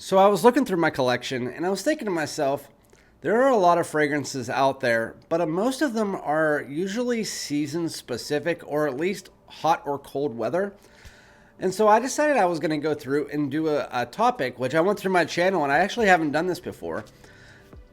So I was looking through my collection and I was thinking to myself, there are a lot of fragrances out there, but most of them are usually season specific or at least hot or cold weather. And so I decided I was going to go through and do a topic, which I went through my channel and I actually haven't done this before.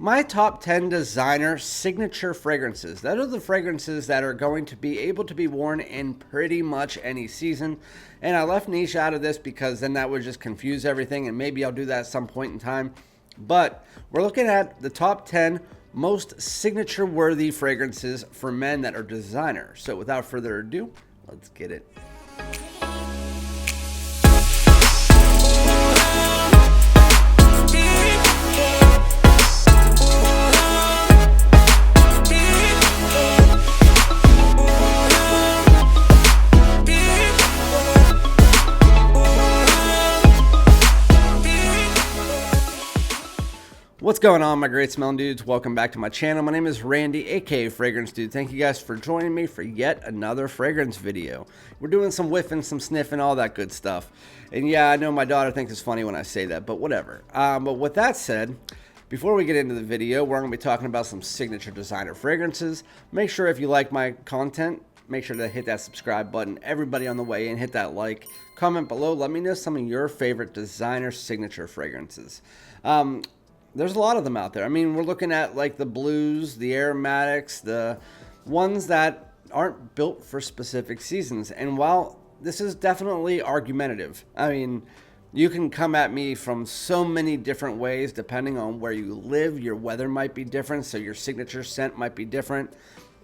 My top 10 designer signature fragrances. That are the fragrances that are going to be able to be worn in pretty much any season. And I left niche out of this because then that would just confuse everything, and maybe I'll do that at some point in time. But we're looking at the top 10 most signature worthy fragrances for men that are designer. So without further ado, let's get it. What's going on, my great smelling dudes? Welcome back to my channel. My name is Randy, aka Fragrance Dude. Thank you guys for joining me for yet another fragrance video. We're doing some whiffing, some sniffing, all that good stuff. And yeah, I know my daughter thinks it's funny when I say that, but whatever. But with that said, before we get into the video, we're going to be talking about some signature designer fragrances. Make sure if you like my content, make sure to hit that subscribe button. Everybody on the way in, hit that like. Comment below. Let me know some of your favorite designer signature fragrances. There's a lot of them out there. I mean, we're looking at like the blues, the aromatics, the ones that aren't built for specific seasons. And while this is definitely argumentative, I mean, you can come at me from so many different ways depending on where you live. Your weather might be different, so your signature scent might be different.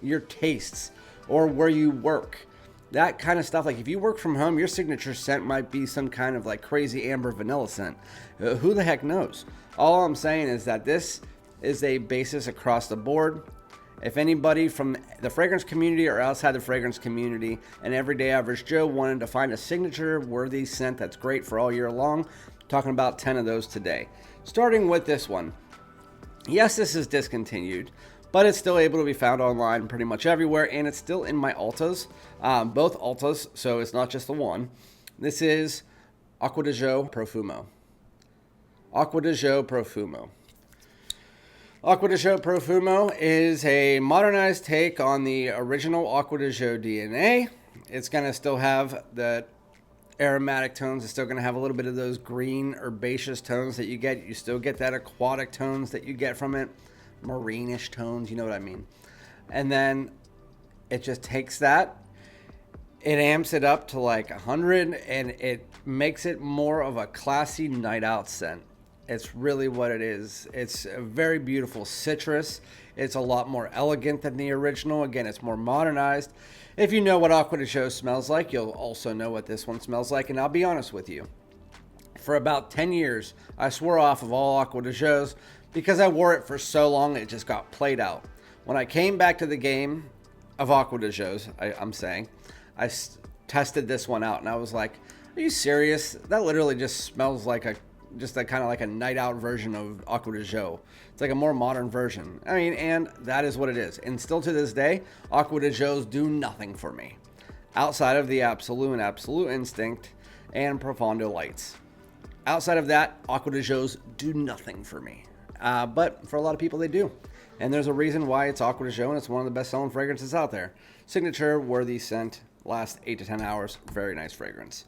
Your tastes or where you work. That kind of stuff. Like if you work from home, your signature scent might be some kind of like crazy amber vanilla scent. Who the heck knows? All I'm saying is that this is a basis across the board. If anybody from the fragrance community or outside the fragrance community, an everyday average Joe wanted to find a signature worthy scent that's great for all year long, I'm talking about 10 of those today. Starting with this one. Yes, this is discontinued, but it's still able to be found online pretty much everywhere, and it's still in my Ultas, both Ultas, so it's not just the one. This is Acqua Di Gio Profumo. Acqua Di Gio Profumo. Acqua Di Gio Profumo is a modernized take on the original Acqua Di Gio DNA. It's going to still have the aromatic tones. It's still going to have a little bit of those green herbaceous tones that you get. You still get that aquatic tones that you get from it. Marine-ish tones, you know what I mean. And then it just takes that, it amps it up to like 100, and it makes it more of a classy night out scent. It's really what it is. It's a very beautiful citrus. It's a lot more elegant than the original. Again, it's more modernized. If you know what Acqua Di Gio smells like, you'll also know what this one smells like. And I'll be honest with you. For about 10 years, I swore off of all Acqua Di Gios because I wore it for so long it just got played out. When I came back to the game of Acqua Di Gios, I'm saying, I tested this one out and I was like, are you serious? That literally just smells like a kind of like a night out version of Acqua Di Gio. It's like a more modern version. I mean, and that is what it is. And still to this day, Acqua Di Gios do nothing for me outside of the Absolute and Absolute Instinct and Profondo lights. Outside of that, Acqua Di Gios do nothing for me. But for a lot of people, they do. And there's a reason why it's Acqua Di Gio, and it's one of the best selling fragrances out there. Signature worthy scent, lasts 8 to 10 hours. Very nice fragrance.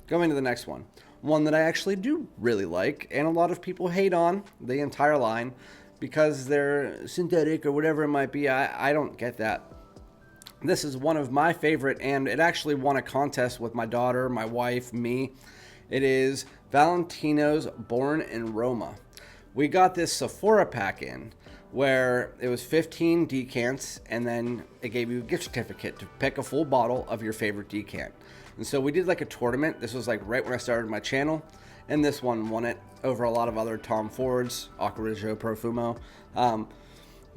Going to the next one. One that I actually do really like, and a lot of people hate on the entire line because they're synthetic or whatever it might be. I don't get that. This is one of my favorite, and it actually won a contest with my daughter, my wife, me. It is Valentino's Born in Roma. We got this Sephora pack in where it was 15 decants, and then it gave you a gift certificate to pick a full bottle of your favorite decant. And so we did like a tournament. This was like right when I started my channel, and this one won it over a lot of other Tom Fords, Acqua Di Gio Profumo.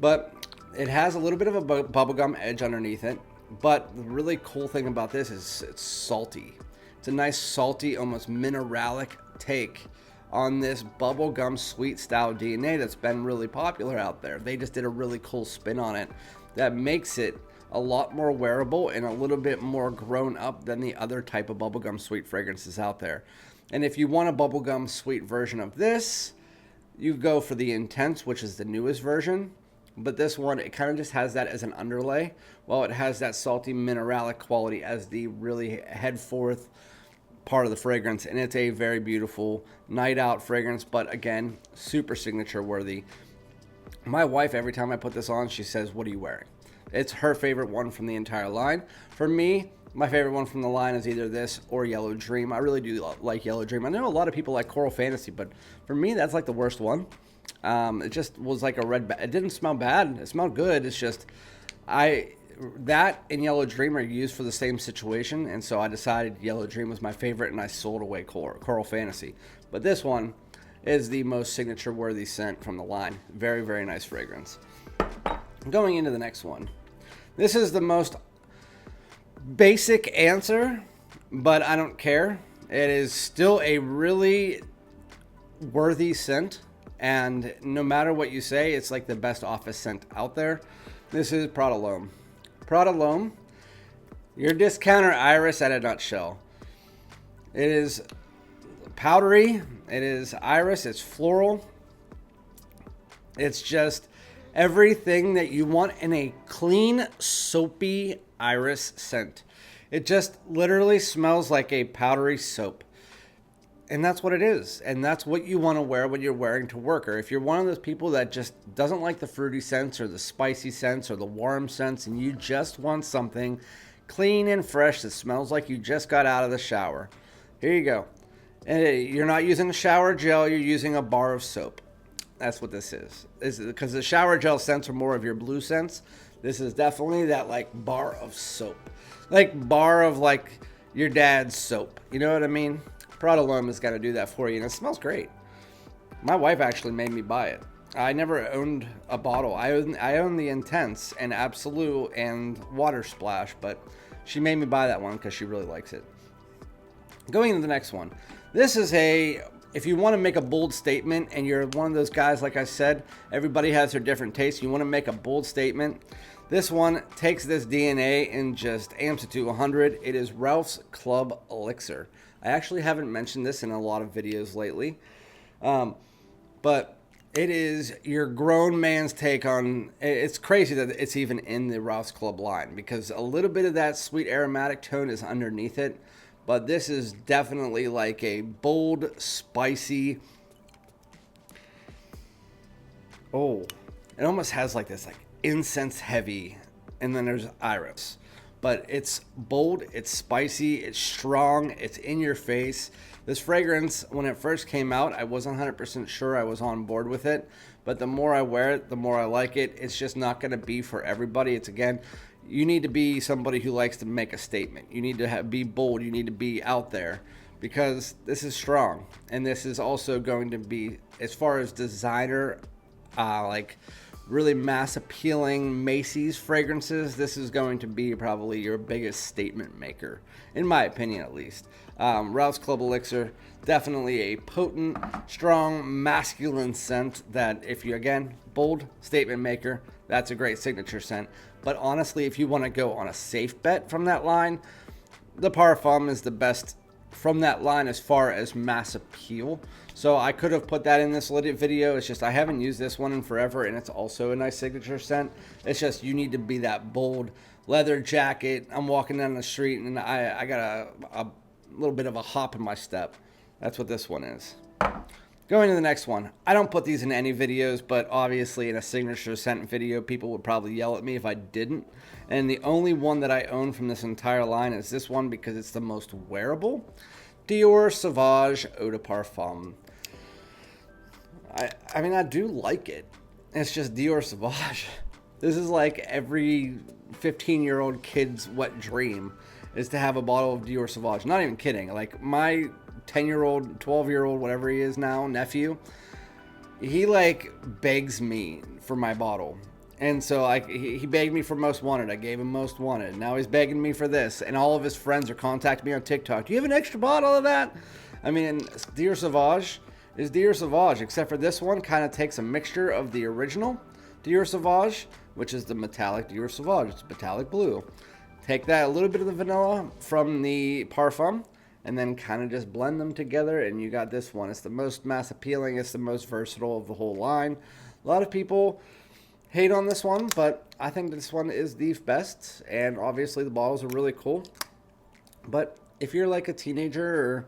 But it has a little bit of a bubblegum edge underneath it. But the really cool thing about this is it's salty. It's a nice salty, almost mineralic take on this bubblegum sweet style DNA that's been really popular out there. They just did a really cool spin on it that makes it a lot more wearable and a little bit more grown up than the other type of bubblegum sweet fragrances out there. And if you want a bubblegum sweet version of this, you go for the Intense, which is the newest version. But this one, it kind of just has that as an underlay, while it has that salty mineralic quality as the really head forth part of the fragrance. And it's a very beautiful night out fragrance, but again, super signature worthy. My wife, every time I put this on, she says, "What are you wearing?" It's her favorite one from the entire line. For me, my favorite one from the line is either this or Yellow Dream. I really do like Yellow Dream. I know a lot of people like Coral Fantasy, but for me, that's like the worst one. It just was like a red. It didn't smell bad. It smelled good. It's just that and Yellow Dream are used for the same situation, and so I decided Yellow Dream was my favorite, and I sold away Coral Fantasy. But this one is the most signature worthy scent from the line. Very, very nice fragrance. Going into the next one. This is the most basic answer, but I don't care. It is still a really worthy scent, and no matter what you say, it's like the best office scent out there. This is Prada L'Homme. Prada L'Homme, your discounter iris at a nutshell. It is powdery, it is iris, it's floral. It's just everything that you want in a clean, soapy iris scent. It just literally smells like a powdery soap. And that's what it is. And that's what you want to wear when you're wearing to work. Or if you're one of those people that just doesn't like the fruity scents or the spicy scents or the warm scents, and you just want something clean and fresh that smells like you just got out of the shower, here you go. And you're not using a shower gel, you're using a bar of soap. That's what this is. Because the shower gel scents are more of your blue scents. This is definitely that like bar of soap. Like bar of like your dad's soap. You know what I mean? Prada L'Homme has got to do that for you, and it smells great. My wife actually made me buy it. I never owned a bottle. I own the Intense and Absolute and Water Splash, but she made me buy that one because she really likes it. Going into the next one. This is if you want to make a bold statement and you're one of those guys, like I said, everybody has their different tastes. You want to make a bold statement. This one takes this DNA and just amps it to 100. It is Ralph's Club Elixir. I actually haven't mentioned this in a lot of videos lately, but it is your grown man's take on. It's crazy that it's even in the Ralph's Club line because a little bit of that sweet aromatic tone is underneath it, but this is definitely like a bold, spicy. Oh, it almost has like this like incense heavy, and then there's iris. But it's bold, it's spicy, it's strong, it's in your face. This fragrance, when it first came out, I wasn't 100% sure I was on board with it. But the more I wear it, the more I like it. It's just not going to be for everybody. It's, again, you need to be somebody who likes to make a statement. You need to be bold. You need to be out there because this is strong. And this is also going to be, as far as designer, like really mass appealing Macy's fragrances, this is going to be probably your biggest statement maker, in my opinion at least. Ralph's Club Elixir, definitely a potent, strong, masculine scent that if you, again, bold statement maker, that's a great signature scent. But honestly, if you want to go on a safe bet from that line, the Parfum is the best from that line as far as mass appeal. So I could have put that in this video. It's just I haven't used this one in forever, and it's also a nice signature scent. It's just you need to be that bold leather jacket. I'm walking down the street and I got a little bit of a hop in my step. That's what this one is. Going to the next one. I don't put these in any videos, but obviously in a signature scent video, people would probably yell at me if I didn't. And the only one that I own from this entire line is this one because it's the most wearable. Dior Sauvage Eau de Parfum. I mean, I do like it. It's just Dior Sauvage. This is like every 15-year-old kid's wet dream is to have a bottle of Dior Sauvage. Not even kidding. Like my 10-year-old, 12-year-old, whatever he is now, nephew, he like begs me for my bottle. And so like he begged me for Most Wanted. I gave him Most Wanted. Now he's begging me for this. And all of his friends are contacting me on TikTok. Do you have an extra bottle of that? I mean, Dior Sauvage is Dior Sauvage, except for this one kind of takes a mixture of the original Dior Sauvage, which is the metallic Dior Sauvage. It's metallic blue. Take that, a little bit of the vanilla from the Parfum, and then kind of just blend them together, and you got this one. It's the most mass appealing, it's the most versatile of the whole line. A lot of people hate on this one, but I think this one is the best, and obviously the bottles are really cool. But if you're like a teenager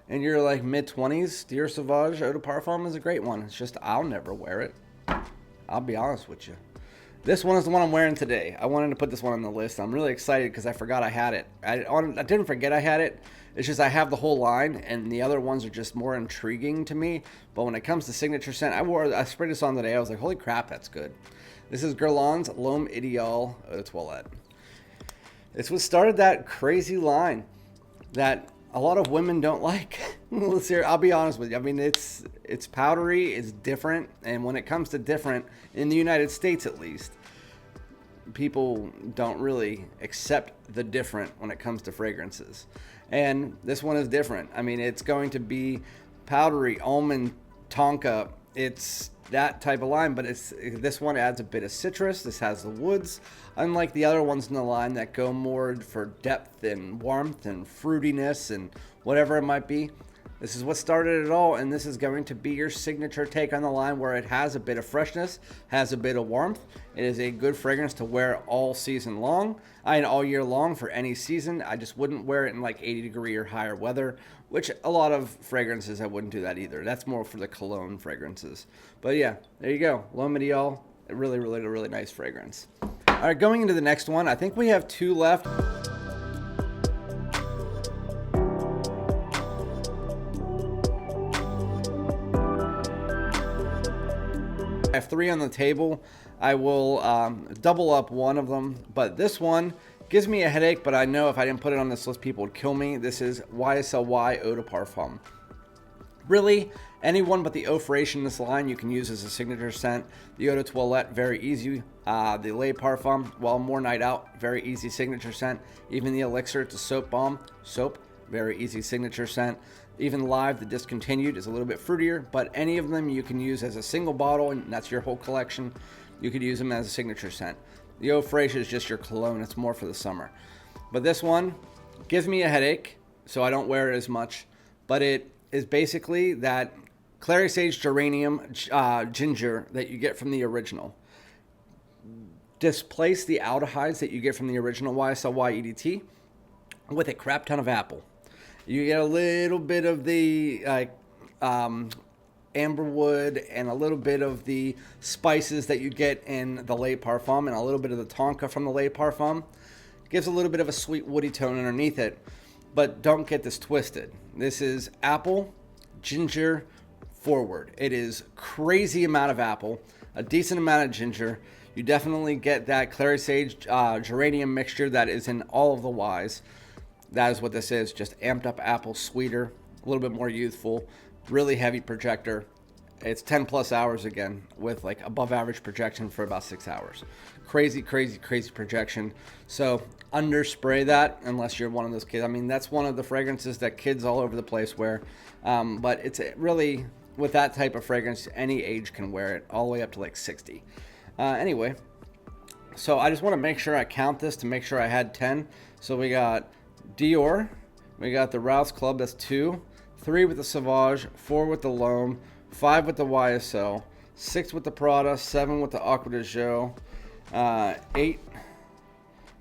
and you're like mid-20s, Dior Sauvage Eau de Parfum is a great one. It's just I'll never wear it. I'll be honest with you. This one is the one I'm wearing today. I wanted to put this one on the list. I'm really excited because I forgot I had it. I didn't forget I had it. It's just I have the whole line, and the other ones are just more intriguing to me. But when it comes to signature scent, I sprayed this on today. I was like, holy crap, that's good. This is Guerlain's L'Homme EDT Eau de Toilette. It's what started that crazy line that a lot of women don't like. I'll be honest with you. I mean, it's powdery, it's different, and when it comes to different, in the United States at least, people don't really accept the different when it comes to fragrances. And this one is different. I mean, it's going to be powdery, almond, tonka. It's that type of line, but this one adds a bit of citrus. This has the woods, unlike the other ones in the line that go more for depth and warmth and fruitiness and whatever it might be. This is what started it all, and this is going to be your signature take on the line, where it has a bit of freshness, has a bit of warmth. It is a good fragrance to wear all season long, all year long for any season. I just wouldn't wear it in like 80-degree or higher weather, which a lot of fragrances I wouldn't do that either. That's more for the cologne fragrances. But yeah, there you go. L'Homme EDT, a really nice fragrance. All right, going into the next one, I think we have two left. I have three on the table. I will double up one of them, but this one gives me a headache, but I know if I didn't put it on this list, people would kill me. This is YSLY Eau de Parfum. Really, anyone but the Eau Fraiche in this line you can use as a signature scent. The Eau de Toilette, very easy. The Le Parfum, well, more night out, very easy signature scent. Even the Elixir, it's a soap bomb. Soap, very easy signature scent. Even Live, the discontinued, is a little bit fruitier, but any of them you can use as a single bottle, and that's your whole collection. You could use them as a signature scent. The Eau Fraiche is just your cologne. It's more for the summer. But this one gives me a headache, so I don't wear it as much. But it is basically that clary sage geranium ginger that you get from the original. Displace the aldehydes that you get from the original YSLY EDT with a crap ton of apple. You get a little bit of the amberwood and a little bit of the spices that you get in the Le Parfum and a little bit of the tonka from the Le Parfum. Gives a little bit of a sweet woody tone underneath it, but don't get this twisted. This is apple, ginger, forward. It is crazy amount of apple, a decent amount of ginger. You definitely get that clary sage geranium mixture that is in all of the Ys. That is what this is, just amped up apple, sweeter, a little bit more youthful, really heavy projector. It's 10 plus hours again with like above average projection for about 6 hours. Crazy projection. So underspray that unless you're one of those kids. I mean, that's one of the fragrances that kids all over the place wear. But it's really, with that type of fragrance, any age can wear it, all the way up to like 60. Anyway, so I just want to make sure I count this to make sure I had 10. So we got Dior, we got the Rouse Club, that's 2, 3 with the Sauvage, 4 with the Lhomme, 5 with the YSL, 6 with the Prada, 7 with the Acqua Di Gio, 8.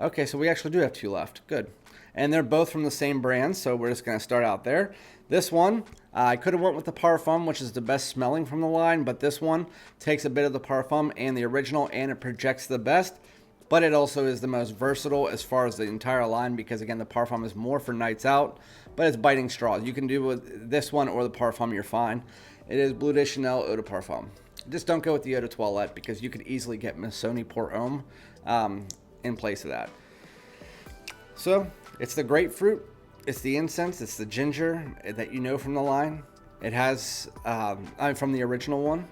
Okay, so we actually do have 2 left. Good. And they're both from the same brand, so we're just going to start out there. This one, I could have went with the Parfum, which is the best smelling from the line, but this one takes a bit of the Parfum and the original, and it projects the best. But it also is the most versatile as far as the entire line, because again, the Parfum is more for nights out, but it's biting straws. You can do with this one or the Parfum, you're fine. It is Bleu De Chanel Eau de Parfum. Just don't go with the Eau de Toilette, because you could easily get Missoni Pour Homme in place of that. So it's the grapefruit, it's the incense, it's the ginger that you know from the line. It has, from the original one,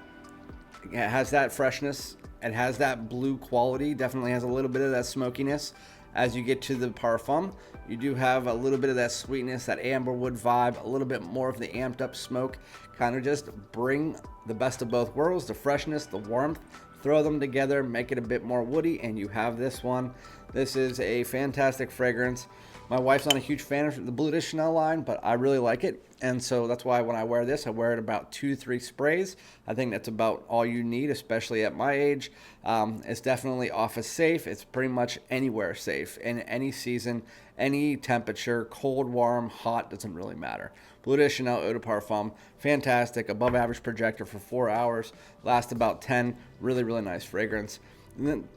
it has that freshness. It has that blue quality, definitely has a little bit of that smokiness. As you get to the Parfum, you do have a little bit of that sweetness, that amberwood vibe, a little bit more of the amped up smoke, kind of just bring the best of both worlds, the freshness, the warmth, throw them together, make it a bit more woody, and you have this one. This is a fantastic fragrance. My wife's not a huge fan of the Bleu De Chanel line, but I really like it. And so that's why when I wear this, I wear it about 2-3 sprays. I think that's about all you need, especially at my age. It's definitely office safe. It's pretty much anywhere safe in any season, any temperature, cold, warm, hot, doesn't really matter. Bleu De Chanel Eau de Parfum, fantastic, above average projector for 4 hours, lasts about 10, really, really nice fragrance. And then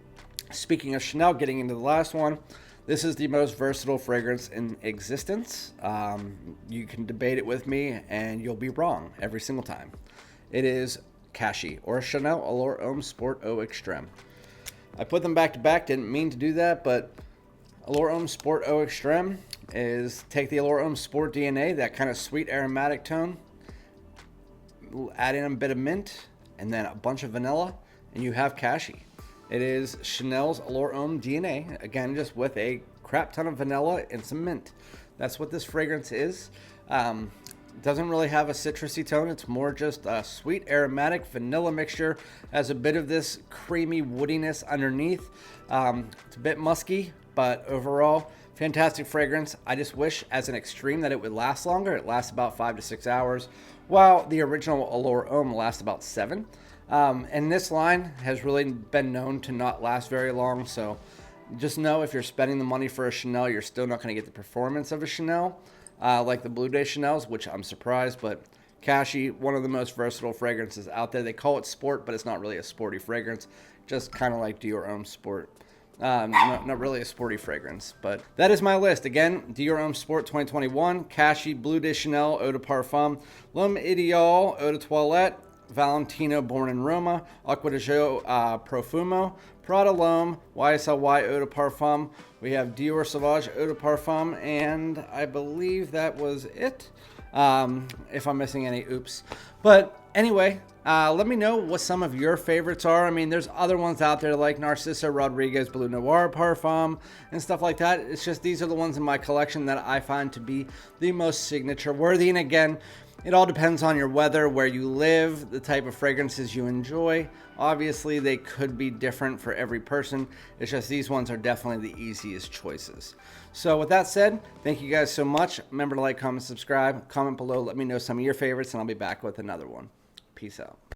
speaking of Chanel, getting into the last one, this is the most versatile fragrance in existence. You can debate it with me and you'll be wrong every single time. It is Cashy, or Chanel Allure Homme Sport Eau Extreme. I put them back to back, didn't mean to do that, but Allure Homme Sport Eau Extreme is take the Allure Homme Sport DNA, that kind of sweet aromatic tone, add in a bit of mint, and then a bunch of vanilla, and you have Cashy. It is Chanel's Allure Homme DNA, again, just with a crap ton of vanilla and some mint. That's what this fragrance is. Doesn't really have a citrusy tone. It's more just a sweet aromatic vanilla mixture. Has a bit of this creamy woodiness underneath. It's a bit musky, but overall, fantastic fragrance. I just wish as an extreme that it would last longer. It lasts about 5 to 6 hours, while the original Allure Homme lasts about 7. And this line has really been known to not last very long, so just know if you're spending the money for a Chanel, you're still not going to get the performance of a Chanel, like the Bleu De Chanels, which I'm surprised, but Cashy, one of the most versatile fragrances out there. They call it sport, but it's not really a sporty fragrance, just kind of like Dior Homme Sport. Not really a sporty fragrance, but that is my list. Again, Dior Homme Sport 2021, Cashy, Bleu De Chanel Eau de Parfum, L'Homme EDT Eau de Toilette, Valentino Born in Roma, Acqua Di Gio Profumo, Prada L'Homme, YSLY Eau de Parfum. We have Dior Sauvage Eau de Parfum, and I believe that was it. If I'm missing any, oops. But anyway, let me know what some of your favorites are. I mean, there's other ones out there like Narciso Rodriguez Bleu Noir Parfum and stuff like that. It's just these are the ones in my collection that I find to be the most signature worthy. And again, it all depends on your weather, where you live, the type of fragrances you enjoy. Obviously, they could be different for every person. It's just these ones are definitely the easiest choices. So with that said, thank you guys so much. Remember to like, comment, subscribe, comment below. Let me know some of your favorites, and I'll be back with another one. Peace out.